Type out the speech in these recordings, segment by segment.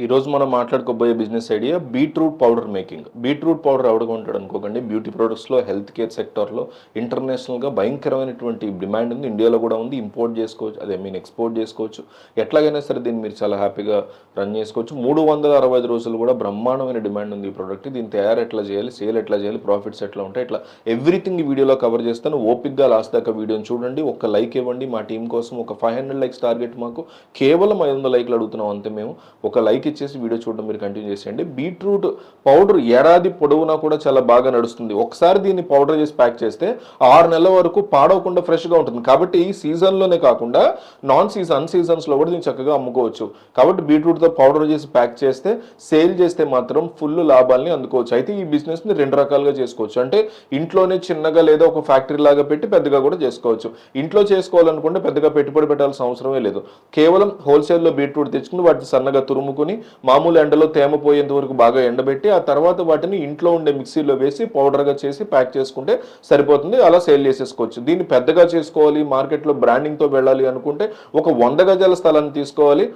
ఈరోజు మనం మాట్లాడుకోబోయే business idea beetroot powder making. Beetroot powder ఎవడగా ఉంటాడు అనుకోకండి, బ్యూటీ ప్రొడక్ట్స్లో, హెల్త్ కేర్ సెక్టార్లో ఇంటర్నేషనల్గా భయంకరమైనటువంటి డిమాండ్ ఉంది. ఇండియాలో కూడా ఉంది. ఇంపోర్ట్ చేసుకోవచ్చు, ఎక్స్పోర్ట్ చేసుకోవచ్చు. ఎట్లాగైనా సరే దీన్ని మీరు చాలా హ్యాపీగా రన్ చేసుకోవచ్చు. 365 రోజులు కూడా బ్రహ్మాండమైన డిమాండ్ ఉంది ఈ ప్రోడక్ట్. దీన్ని తయారు ఎట్లా చేయాలి, సేల్ ఎట్లా చేయాలి, ప్రాఫిట్స్ ఎట్లా ఉంటాయి, ఇట్లా ఎవ్రీథింగ్ ఈ వీడియోలో కవర్ చేస్తాను. ఓపిక్గా లాస్ట్ దాకా వీడియోని చూడండి. ఒక లైక్ ఇవ్వండి. మా టీం కోసం ఒక 500 లైక్స్ టార్గెట్. మాకు కేవలం 500 లైక్లు అడుగుతున్నాం అంతే. మేము ఒక లైక్ ఇచ్చేసి వీడియో చూడడం మీరు కంటిన్యూ చేసేయండి. బీట్రూట్ పౌడర్ ఏడాది పొడవునా కూడా చాలా బాగా నడుస్తుంది. ఒకసారి దీన్ని పౌడర్ చేసి ప్యాక్ చేస్తే 6 నెలల వరకు పాడవకుండా ఫ్రెష్గా ఉంటుంది. కాబట్టి ఈ సీజన్లోనే కాకుండా నాన్ సీజన్ సీజన్స్లో కూడా దీన్ని చక్కగా అమ్ముకోవచ్చు. కాబట్టి బీట్రూట్తో పౌడర్ చేసి ప్యాక్ చేస్తే, సేల్ చేస్తే మాత్రం ఫుల్ లాభాలని అందుకోవచ్చు. అయితే ఈ బిజినెస్ని 2 రకాలుగా చేసుకోవచ్చు. అంటే ఇంట్లోనే చిన్నగా లేదా ఒక ఫ్యాక్టరీ లాగా పెట్టి పెద్దగా కూడా చేసుకోవచ్చు. ఇంట్లో చేసుకోవాలనుకుంటే పెద్దగా పెట్టుబడి పెట్టాల్సిన అవసరమే లేదు. కేవలం హోల్సేల్లో బీట్రూట్ తెచ్చుకుని వాటిని సన్నగా తురుముకుని మామూలు ఎండలో తేమ పోయేంత వరకు బాగా ఎండబెట్టి ఆ తర్వాత వాటిని ఇంట్లో ఉండే మిక్సీలో వేసి పౌడర్గా చేసి ప్యాక్ చేసుకుంటే సరిపోతుంది. అలా సేల్ చేసేసుకోవచ్చు. దీన్ని పెద్దగా చేసుకోవాలి, మార్కెట్లో బ్రాండింగ్తో వెళ్ళాలి అనుకుంటే ఒక 100 గజాల స్థలాన్ని తీసుకోవాలి.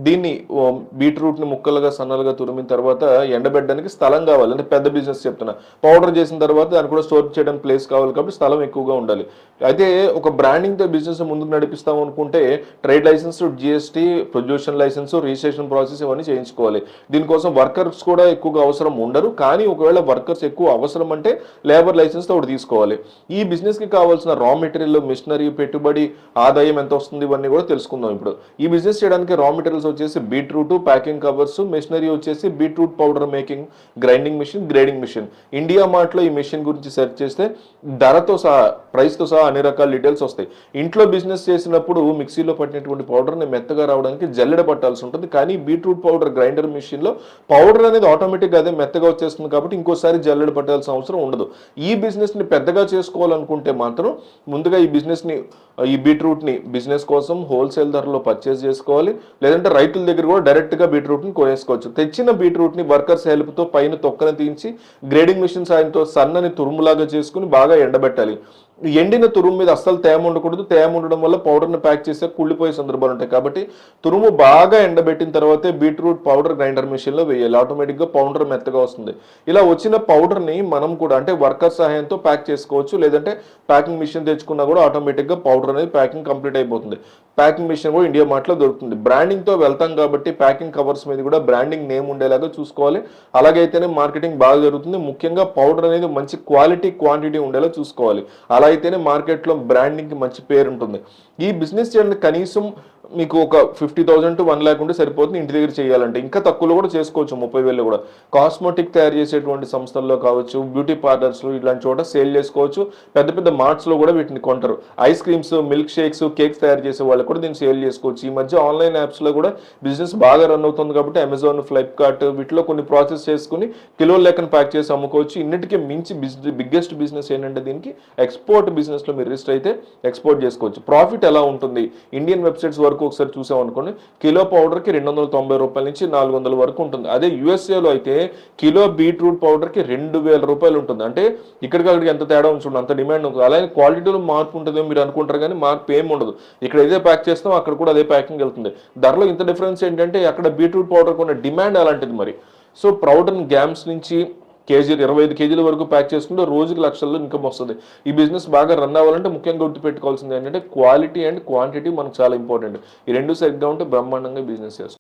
దీన్ని బీట్రూట్ని ముక్కలుగా సన్నలుగా తురిమిన తర్వాత ఎండబెట్టడానికి స్థలం కావాలి. అంటే పెద్ద బిజినెస్ చెప్తున్నా. పౌడర్ చేసిన తర్వాత దాన్ని కూడా స్టోర్ చేయడానికి ప్లేస్ కావాలి కాబట్టి స్థలం ఎక్కువగా ఉండాలి. అయితే ఒక బ్రాండింగ్తో బిజినెస్ ముందుకు నడిపిస్తాం అనుకుంటే trade licence, GST, production licence, registration process ఇవన్నీ చేయించుకోవాలి. దీనికోసం వర్కర్స్ కూడా ఎక్కువగా అవసరం ఉండరు. కానీ ఒకవేళ వర్కర్స్ ఎక్కువ అవసరం అంటే లేబర్ లైసెన్స్ ఒకటి తీసుకోవాలి. ఈ బిజినెస్కి కావాల్సిన రా మెటీరియల్, మిషనరీ, పెట్టుబడి, ఆదాయం ఎంత వస్తుంది ఇవన్నీ కూడా తెలుసుకుందాం ఇప్పుడు. ఈ బిజినెస్ చేయడానికి రా మెటీరియల్స్ వచ్చేసి బీట్రూట్, ప్యాకింగ్ కవర్స్, మిషనరీ వచ్చేసి beetroot powder making, grinding machine, grading machine. India మార్ట్లో ఈ మిషన్ గురించి సెర్చ్ చేస్తే ధరతో సహా, ప్రైస్తో సహా అన్ని రకాల డీటెయిల్స్ వస్తాయి. ఇంట్లో బిజినెస్ చేసినప్పుడు మిక్సీలో పట్టినటువంటి పౌడర్ని మెత్తగా రావడానికి జల్లెడ పట్టాల్సి ఉంటుంది. కానీ బీట్రూట్ పౌడర్ గ్రైండర్ మిషన్లో పౌడర్ అనేది ఆటోమేటిక్గా అదే మెత్తగా వచ్చేస్తుంది కాబట్టి ఇంకోసారి జల్లెడ పట్టాల్సిన అవసరం ఉండదు. ఈ బిజినెస్ని పెద్దగా చేసుకోవాలనుకుంటే మాత్రం ముందుగా ఈ బీట్రూట్ని బిజినెస్ కోసం హోల్సేల్ ధరలో పర్చేస్ చేసుకోవాలి. లేదంటే రైతుల దగ్గర కూడా డైరెక్ట్గా బీట్రూట్ని కొనేసుకోవచ్చు. తెచ్చిన బీట్రూట్ని వర్కర్స్ హెల్ప్తో పైన తొక్కని తీయించి గ్రేడింగ్ మిషన్ సాయంతో సన్నని తురుములాగా చేసుకుని బాగా ఎండబెట్టాలి. ఎండిన తురుము మీద అస్సలు తేమ ఉండకూడదు. తేమ ఉండడం వల్ల పౌడర్ని ప్యాక్ చేస్తే కుళ్ళిపోయే సందర్భాలు ఉంటాయి. కాబట్టి తురుము బాగా ఎండబెట్టిన తర్వాతే బీట్రూట్ పౌడర్ గ్రైండర్ మిషన్లో వేయాలి. ఆటోమేటిక్గా పౌడర్ మెత్తగా వస్తుంది. ఇలా వచ్చిన పౌడర్ని మనం కూడా అంటే వర్కర్ సహాయంతో ప్యాక్ చేసుకోవచ్చు. లేదంటే ప్యాకింగ్ మిషన్ తెచ్చుకున్నా కూడా ఆటోమేటిక్గా పౌడర్ అనేది ప్యాకింగ్ కంప్లీట్ అయిపోతుంది. ప్యాకింగ్ మిషన్ కూడా ఇండియా మార్ట్లో దొరుకుతుంది. బ్రాండింగ్తో వెళ్తాం కాబట్టి ప్యాకింగ్ కవర్స్ మీద కూడా బ్రాండింగ్ నేమ్ ఉండేలాగా చూసుకోవాలి. అలాగైతేనే మార్కెటింగ్ బాగా జరుగుతుంది. ముఖ్యంగా పౌడర్ అనేది మంచి క్వాలిటీ, క్వాంటిటీ ఉండేలా చూసుకోవాలి. అలా అయితేనే మార్కెట్లో బ్రాండింగ్కి మంచి పేరు ఉంటుంది. ఈ బిజినెస్ చేయడానికి కనీసం మీకు ఒక 50,000 to 1 lakh ఉంటే సరిపోతుంది. ఇంటి దగ్గర చేయాలంటే ఇంకా తక్కువలో కూడా చేసుకోవచ్చు. 30,000 కూడా. కాస్మెటిక్ తయారు చేసేటువంటి సంస్థల్లో కావచ్చు, బ్యూటీ పార్లర్స్లో ఇలాంటి చోట సేల్ చేసుకోవచ్చు. పెద్ద పెద్ద మార్ట్స్లో కూడా వీటిని కొంటారు. Ice creams, milk shakes, cakes తయారు చేసే వాళ్ళు కూడా దీన్ని సేల్ చేసుకోవచ్చు. ఈ మధ్య ఆన్లైన్ యాప్స్లో కూడా బిజినెస్ బాగా రన్ అవుతుంది కాబట్టి అమెజాన్, ఫ్లిప్కార్ట్ వీటిలో కొన్ని ప్రాసెస్ చేసుకుని కిలో లెక్కన ప్యాక్ చేసి అమ్ముకోవచ్చు. ఇన్నిటికీ మించి బిగ్గెస్ట్ బిజినెస్ ఏంటంటే దీనికి ఎక్స్పోర్ట్ బిజినెస్లో మీరు రిజిస్టర్ అయితే ఎక్స్పోర్ట్ చేసుకోవచ్చు. ప్రాఫిట్ ఎలా ఉంటుంది? ఇండియన్ వెబ్సైట్స్ వరకు ఒకసారి చూసాం అనుకోండి, కిలో పౌడర్కి 290 రూపాయల నుంచి 400 వరకు ఉంటుంది. అదే యుఎస్ఏలో అయితే కిలో బీట్రూట్ పౌడర్కి 2,000 రూపాయలు ఉంటుంది. అంటే ఇక్కడికి అక్కడికి ఎంత తేడా ఉంటుంది, అంత డిమాండ్ ఉంటుంది. అలాగే క్వాలిటీలో మార్పు ఉంటుందో మీరు అనుకుంటారు కానీ మార్పు ఏమి ఉండదు. ఇక్కడ ఏదే ప్యాక్ చేస్తాం అక్కడ కూడా అదే ప్యాకింగ్ వెళ్తుంది. ధరలో ఇంత డిఫరెన్స్ ఏంటంటే అక్కడ బీట్రూట్ పౌడర్కి ఉన్న డిమాండ్ అలాంటిది మరి. సో ప్రౌడ్ అండ్ గ్యామ్స్ నుంచి 25 కేజీల వరకు ప్యాక్ చేసుకుంటే రోజుకి లక్షల్లో ఇన్కమ్ వస్తుంది. ఈ బిజినెస్ బాగా రన్ అవ్వాలంటే ముఖ్యంగా గుర్తుపెట్టుకోవాల్సింది ఏంటంటే క్వాలిటీ అండ్ క్వాంటిటీ మనకు చాలా ఇంపార్టెంట్. ఈ రెండు సరిగ్గా ఉంటే బ్రహ్మాండంగా బిజినెస్ చేసుకోవచ్చు.